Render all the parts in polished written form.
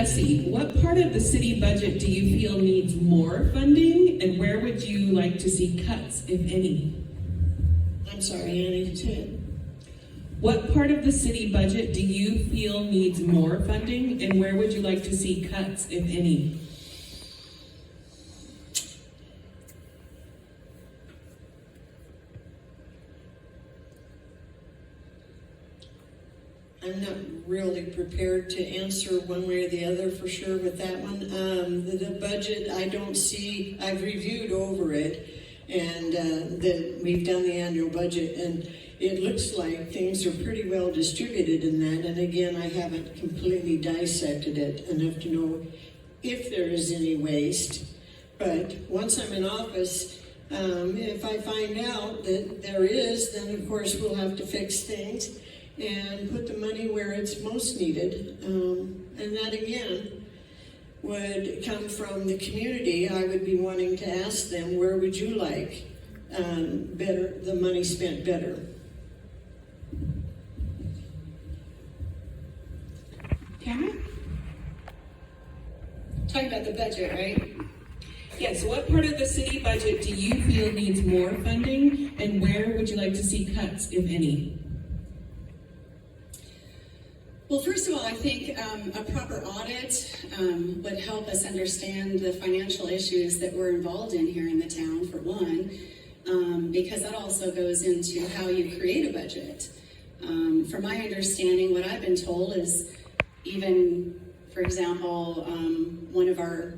Jesse, what part of the city budget do you feel needs more funding, and where would you like to see cuts, if any? I'm sorry, Annie, say it. What part of the city budget do you feel needs more funding, and where would you like to see cuts, if any? I'm not really prepared to answer one way or the other for sure with that one. The budget, I don't see, I've reviewed over it, and we've done the annual budget, and it looks like things are pretty well distributed in that. And again, I haven't completely dissected it enough to know if there is any waste. But once I'm in office, if I find out that there is, then of course we'll have to fix things and put the money where it's most needed. And that again would come from the community. I would be wanting to ask them, where would you like the money spent better? Tamara? Talking about the budget, right? Yes, what part of the city budget do you feel needs more funding, and where would you like to see cuts, if any? Well, first of all, I think a proper audit would help us understand the financial issues that we're involved in here in the town, for one, because that also goes into how you create a budget. From my understanding, what I've been told is even, for example, one of our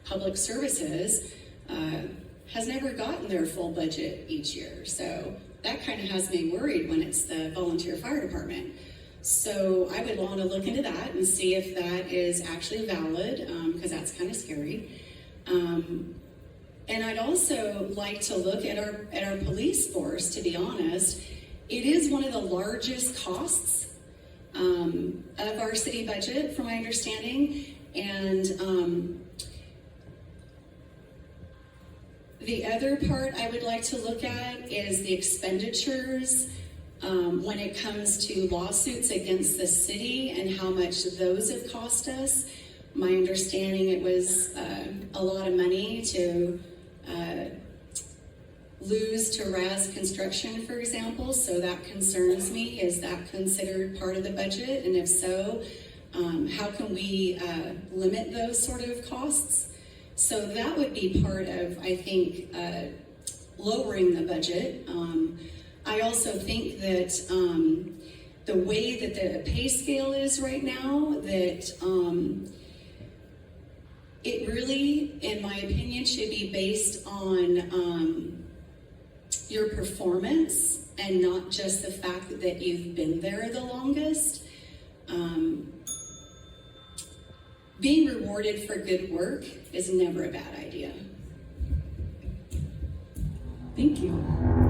public services has never gotten their full budget each year. So that kind of has me worried when it's the volunteer fire department. So I would want to look into that and see if that is actually valid, because that's kind of scary. And I'd also like to look at our police force, to be honest. It is one of the largest costs of our city budget, from my understanding. And the other part I would like to look at is the expenditures when it comes to lawsuits against the city and how much those have cost us. My understanding, it was a lot of money to lose to RAS construction, for example, so that concerns me. Is that considered part of the budget? And if so, how can we limit those sort of costs? So that would be part of, I think, lowering the budget. I also think that the way that the pay scale is right now, that it really, in my opinion, should be based on your performance and not just the fact that you've been there the longest. Being rewarded for good work is never a bad idea. Thank you.